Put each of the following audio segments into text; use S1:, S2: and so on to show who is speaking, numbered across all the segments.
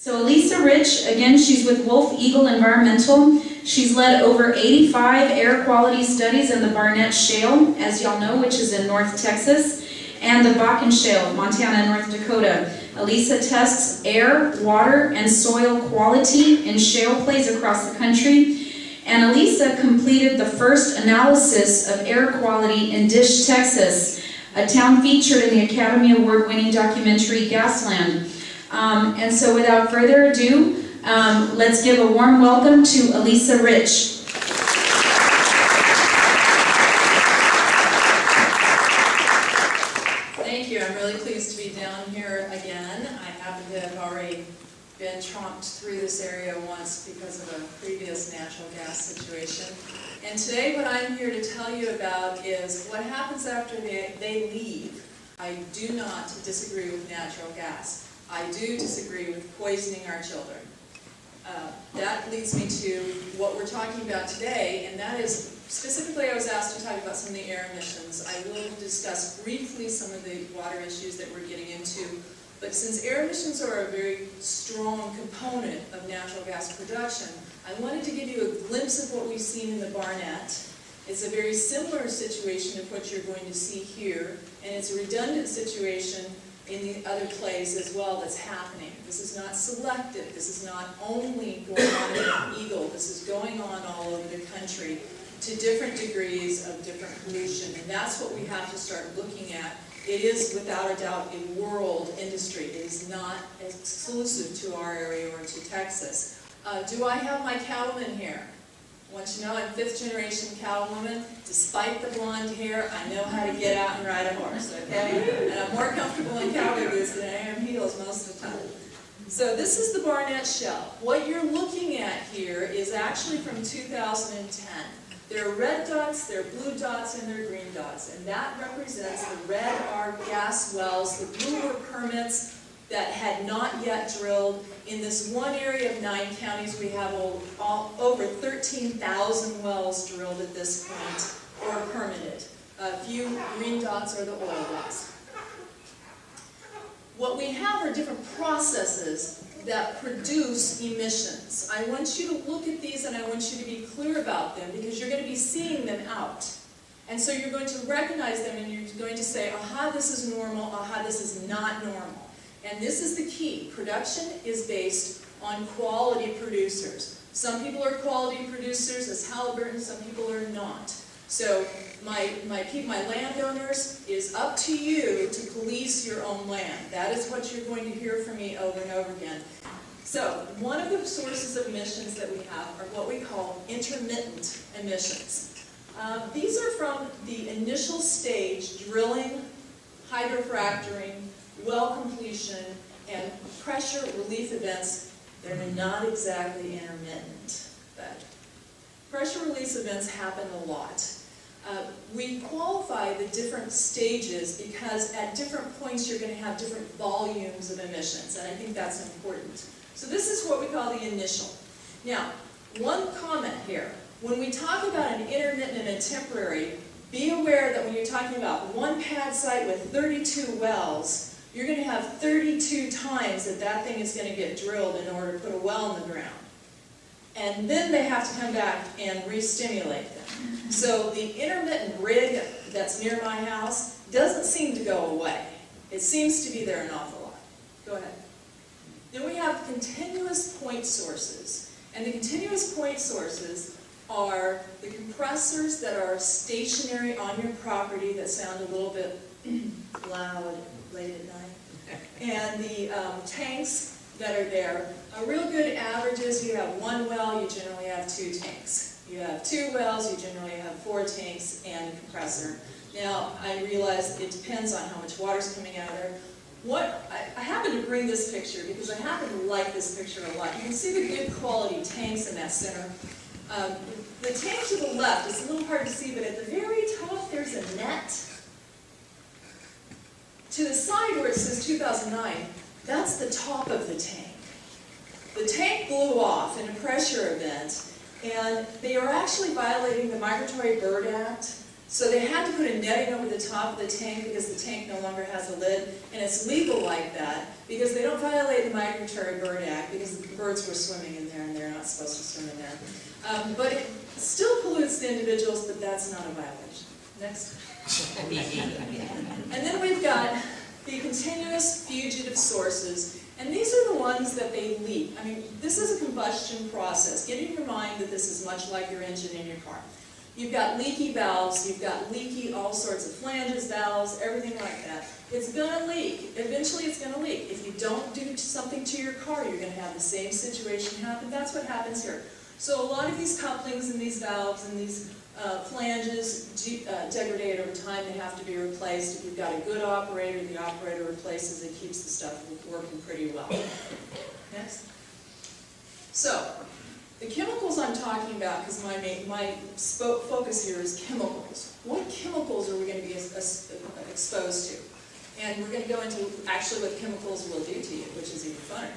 S1: So Alisa Rich, again, she's with Wolf Eagle Environmental. She's led over 85 air quality studies in the Barnett Shale, as y'all know, which is in North Texas, and the Bakken Shale, Montana and North Dakota. Alisa tests air, water, and soil quality in shale plays across the country. And Alisa completed the first analysis of air quality in Dish, Texas, a town featured in the Academy Award-winning documentary Gasland. And so without further ado, let's give a warm welcome to Alisa Rich.
S2: Thank you. I'm really pleased to be down here again. I happen to have already been tromped through this area once because of a previous natural gas situation. And today what I'm here to tell you about is what happens after they leave. I do not disagree with natural gas. I do disagree with poisoning our children. That leads me to what we're talking about today, and that is, specifically I was asked to talk about some of the air emissions. I will discuss briefly some of the water issues that we're getting into, but since air emissions are a very strong component of natural gas production, I wanted to give you a glimpse of what we've seen in the Barnett. It's a very similar situation of what you're going to see here, and it's a redundant situation in the other place as well that's happening. This is not selective. This is not only going on in Eagle. This is going on all over the country to different degrees of different pollution, and that's what we have to start looking at. It is, without a doubt, a world industry. It is not exclusive to our area or to Texas. Do I have my cattleman here? I want you to know I'm 5th generation cattlewoman. Despite the blonde hair, I know how to get out and ride a horse, okay? And I'm more comfortable in cowboy boots than I am heels most of the time. So this is the Barnett Shale. What you're looking at here is actually from 2010. There are red dots, there are blue dots, and there are green dots. And that represents the red are gas wells, the blue were permits that had not yet drilled. In this one area of 9 counties, we have over 13,000 wells drilled at this point, or permitted. A few green dots are the oil wells. What we have are different processes that produce emissions. I want you to look at these and I want you to be clear about them because you're going to be seeing them out. And so you're going to recognize them and you're going to say, aha, this is normal, aha, this is not normal. And this is the key. Production is based on quality producers. Some people are quality producers, as Halliburton, some people are not. So my landowners, is up to you to police your own land. That is what you're going to hear from me over and over again. So one of the sources of emissions that we have are what we call intermittent emissions. These are from the initial stage, drilling, hydrofracturing, well completion, and pressure relief events. They're not exactly intermittent, but pressure release events happen a lot. We qualify the different stages because at different points you're going to have different volumes of emissions, and I think that's important. So this is what we call the initial. Now, one comment here. When we talk about an intermittent and a temporary, be aware that when you're talking about one pad site with 32 wells, you're going to have 32 times that thing is going to get drilled in order to put a well in the ground. And then they have to come back and re-stimulate them. So the intermittent rig that's near my house doesn't seem to go away. It seems to be there an awful lot. Go ahead. Then we have continuous point sources. And the continuous point sources are the compressors that are stationary on your property that sound a little bit loud late at night. And the tanks that are there. A real good average is you have 1 well, you generally have 2 tanks. You have 2 wells, you generally have 4 tanks and a compressor. Now, I realize it depends on how much water's coming out of there. I happen to bring this picture because I happen to like this picture a lot. You can see the good quality tanks in that center. The tank to the left, it's a little hard to see, but at the very top there's a net. To the side where it says 2009, that's the top of the tank. The tank blew off in a pressure event, and they are actually violating the Migratory Bird Act. So they had to put a netting over the top of the tank because the tank no longer has a lid, and it's legal like that because they don't violate the Migratory Bird Act because the birds were swimming in there and they're not supposed to swim in there. But it still pollutes the individuals, but that's not a violation. Next. And then we've got the continuous fugitive sources, and these are the ones that they leak. I mean, this is a combustion process. Get in your mind that this is much like your engine in your car. You've got leaky valves, you've got leaky all sorts of flanges, valves, everything like that. It's going to leak. Eventually it's going to leak. If you don't do something to your car, you're going to have the same situation happen. That's what happens here. So a lot of these couplings and these valves and these flanges degrade over time. They have to be replaced. If you've got a good operator, the operator replaces it, keeps the stuff working pretty well. Next. So, the chemicals I'm talking about, because my focus here is chemicals. What chemicals are we going to be exposed to? And we're going to go into actually what chemicals will do to you, which is even funner.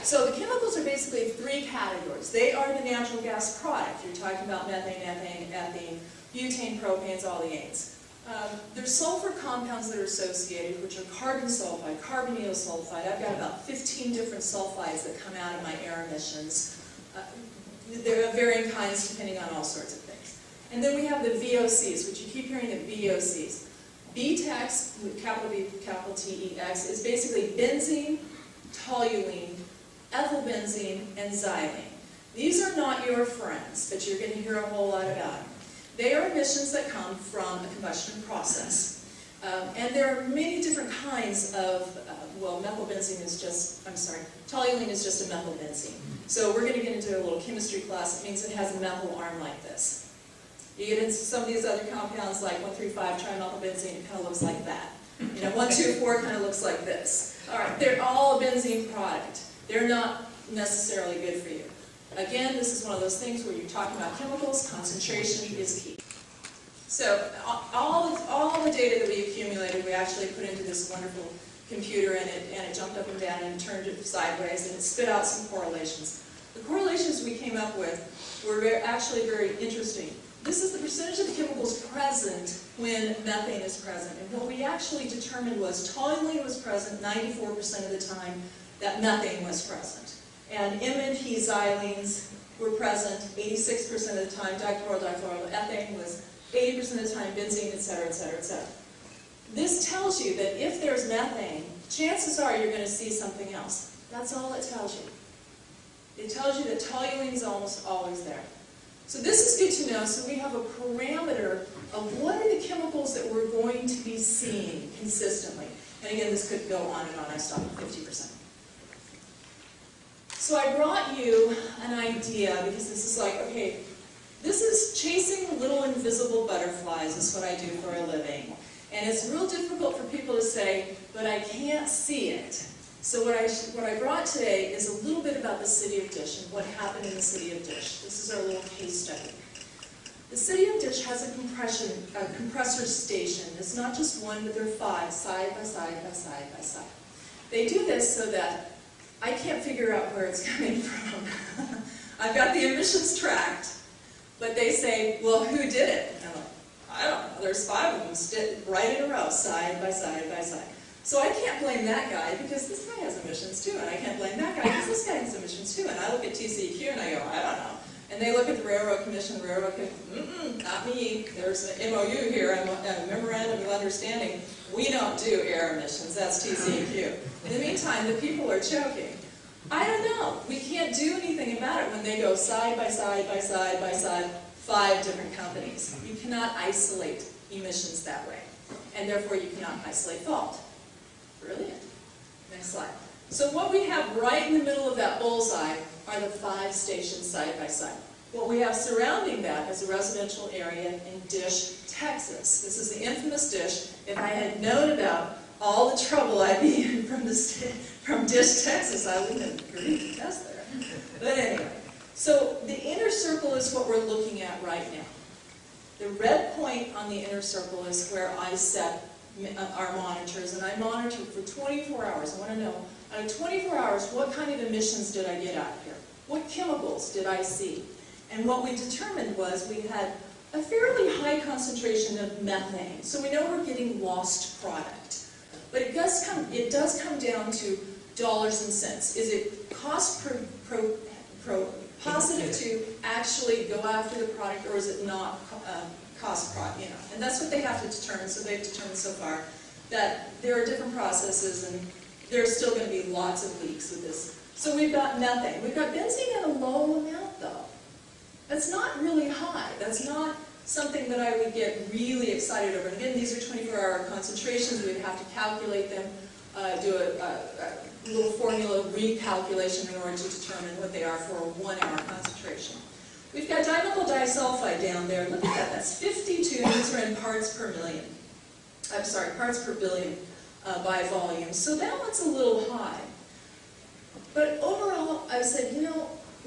S2: So the chemicals are basically three categories. They are the natural gas product. You're talking about methane, ethane, butane, propanes, all the anes. There's sulfur compounds that are associated, which are carbon sulfide, carbonyl sulfide. I've got about 15 different sulfides that come out of my air emissions. There are varying kinds depending on all sorts of things. And then we have the VOCs, which you keep hearing the VOCs. BTEX, with capital B, capital T-E-X, is basically benzene, toluene, ethylbenzene, and xylene. These are not your friends, but you're going to hear a whole lot about them. They are emissions that come from a combustion process. And there are many different kinds of, well, methylbenzene is just, toluene is just a methylbenzene. So we're going to get into a little chemistry class. It means it has a methyl arm like this. You get into some of these other compounds like 1,3,5-trimethylbenzene, it kind of looks like that. You know, 1,2,4 kind of looks like this. All right, they're all a benzene product. They're not necessarily good for you. Again, this is one of those things where you're talking about chemicals, concentration is key. So all the data that we accumulated, we actually put into this wonderful computer, and it jumped up and down and turned it sideways, and it spit out some correlations. The correlations we came up with were actually very interesting. This is the percentage of the chemicals present when methane is present. And what we actually determined was toluene was present 94% of the time that methane was present. And MNP xylenes were present 86% of the time, dichloroethane was 80% of the time, benzene, etc., etc., etc. This tells you that if there's methane, chances are you're going to see something else. That's all it tells you. It tells you that toluene is almost always there. So this is good to know. So we have a parameter of what are the chemicals that we're going to be seeing consistently. And again, this could go on and on. I stopped at 50%. So I brought you an idea, because this is like, okay, this is chasing little invisible butterflies is what I do for a living. And it's real difficult for people to say, but I can't see it. So what I brought today is a little bit about the city of Dish and what happened in the city of Dish. This is our little case study. The city of Dish has a compressor station. It's not just one, but there are 5, side by side by side by side. They do this so that I can't figure out where it's coming from. I've got the emissions tracked, but they say, well, who did it? And I'm like, I don't know. There's 5 of them right in a row, side by side by side. So I can't blame that guy because this guy has emissions too, and I can't blame that guy because this guy has emissions too. And I look at TCEQ and I go, I don't know. And they look at the Railroad Commission, the Railroad Commission, not me. There's an MOU here, a Memorandum of Understanding. We don't do air emissions, that's TCEQ. In the meantime, the people are choking. I don't know. We can't do anything about it when they go side by side by side by side, 5 different companies. You cannot isolate emissions that way, and therefore you cannot isolate fault. Brilliant. Next slide. So what we have right in the middle of that bullseye are the 5 stations side by side. What we have surrounding that is a residential area in Dish, Texas. This is the infamous Dish. If I had known about all the trouble I'd be in from Dish, Texas, I wouldn't have agreed to test there. But anyway, so the inner circle is what we're looking at right now. The red point on the inner circle is where I set our monitors, and I monitor for 24 hours. I want to know, out of 24 hours, what kind of emissions did I get out here? What chemicals did I see? And what we determined was we had a fairly high concentration of methane. So we know we're getting lost product. But it does come down to dollars and cents. Is it cost positive to actually go after the product, or is it not cost product? And that's what they have to determine. So they've determined so far that there are different processes, and there's still going to be lots of leaks with this. So we've got methane. We've got benzene at a low amount, though. That's not really high. That's not something that I would get really excited over. And again, these are 24-hour concentrations. We'd have to calculate them, do a little formula recalculation in order to determine what they are for a 1-hour concentration. We've got dimethyl disulfide down there. Look at that. That's 52. These are in parts per million. I'm sorry, parts per billion by volume. So that one's a little high. But overall, I said,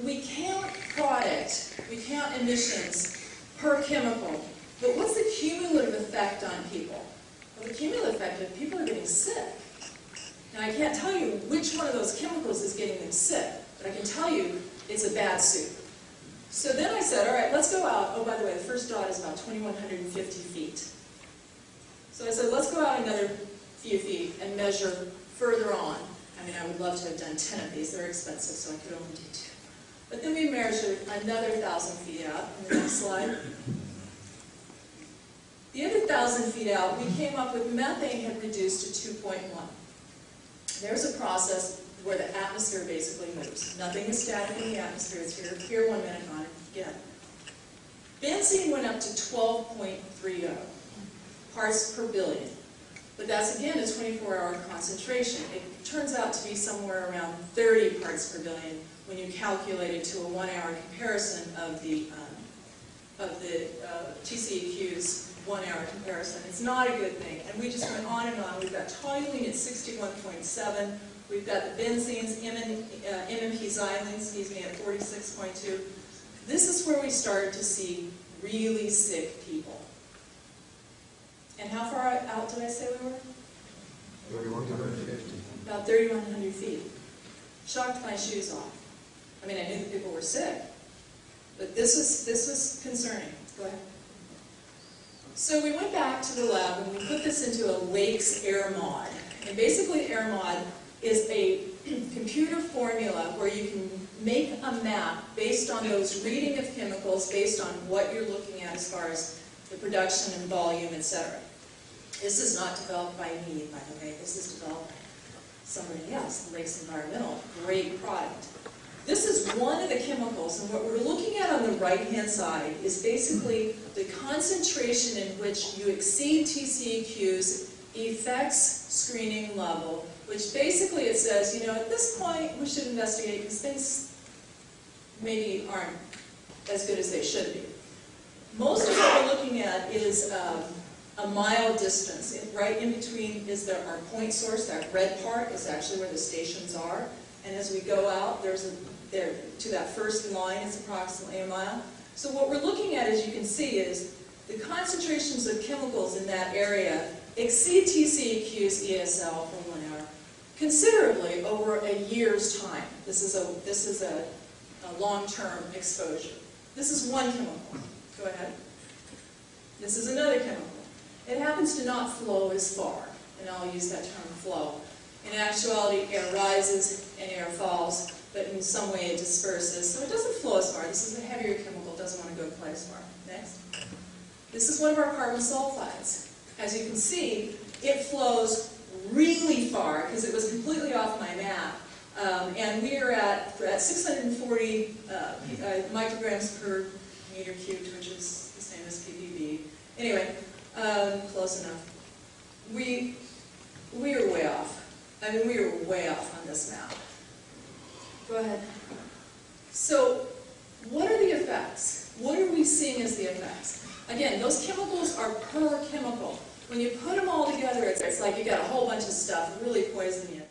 S2: we count product, we count emissions per chemical, but what's the cumulative effect on people? Well, the cumulative effect is people are getting sick. Now, I can't tell you which one of those chemicals is getting them sick, but I can tell you it's a bad soup. So then I said, all right, let's go out. Oh, by the way, the first dot is about 2,150 feet. So I said, let's go out another few feet and measure further on. I mean, I would love to have done 10 of these. They're expensive, so I could only do 2. But then we measured another 1,000 feet out in the next slide. The other 1,000 feet out, we came up with methane had reduced to 2.1. There's a process where the atmosphere basically moves. Nothing is static in the atmosphere. It's here 1 minute, on it again. Benzene went up to 12.30 parts per billion. But that's, again, a 24-hour concentration. It turns out to be somewhere around 30 parts per billion when you calculate it to a 1-hour comparison of the TCEQ's 1-hour comparison. It's not a good thing. And we just went on and on. We've got toluene at 61.7. We've got the benzenes, MMP xylene, at 46.2. This is where we started to see really sick people. And how far out did I say we were?
S3: 3,150.
S2: About 3,100 feet. Shocked my shoes off. I mean, I knew that people were sick, but this was concerning. Go ahead. So we went back to the lab and we put this into a Lakes air mod. And basically, air mod is a computer formula where you can make a map based on those reading of chemicals, based on what you're looking at as far as the production and volume, etc. This is not developed by me, by the way. This is developed by somebody else, Lakes Environmental. Great product. This is one of the chemicals, and what we're looking at on the right-hand side is basically the concentration in which you exceed TCEQ's effects screening level, which basically it says, at this point we should investigate because things maybe aren't as good as they should be. Most of what we're looking at is a mile distance. Right in between is our point source. That red part is actually where the stations are. And as we go out, to that first line, it's approximately a mile. So what we're looking at, as you can see, is the concentrations of chemicals in that area exceed TCEQ's ESL for 1 hour considerably over a year's time. This is a long-term exposure. This is one chemical. Go ahead. This is another chemical. It happens to not flow as far, and I'll use that term flow. In actuality, air rises and air falls, but in some way it disperses, so it doesn't flow as far. This is a heavier chemical, it doesn't want to go quite as far. Next. This is one of our carbon sulfides. As you can see, it flows really far, because it was completely off my map, and we are at 640 micrograms per meter cubed, which is the same as ppb. Anyway, close enough. We are way off. I mean, we are way off on this map. Go ahead. So, what are the effects? What are we seeing as the effects? Again, those chemicals are per chemical. When you put them all together, it's like you got a whole bunch of stuff really poisoning you.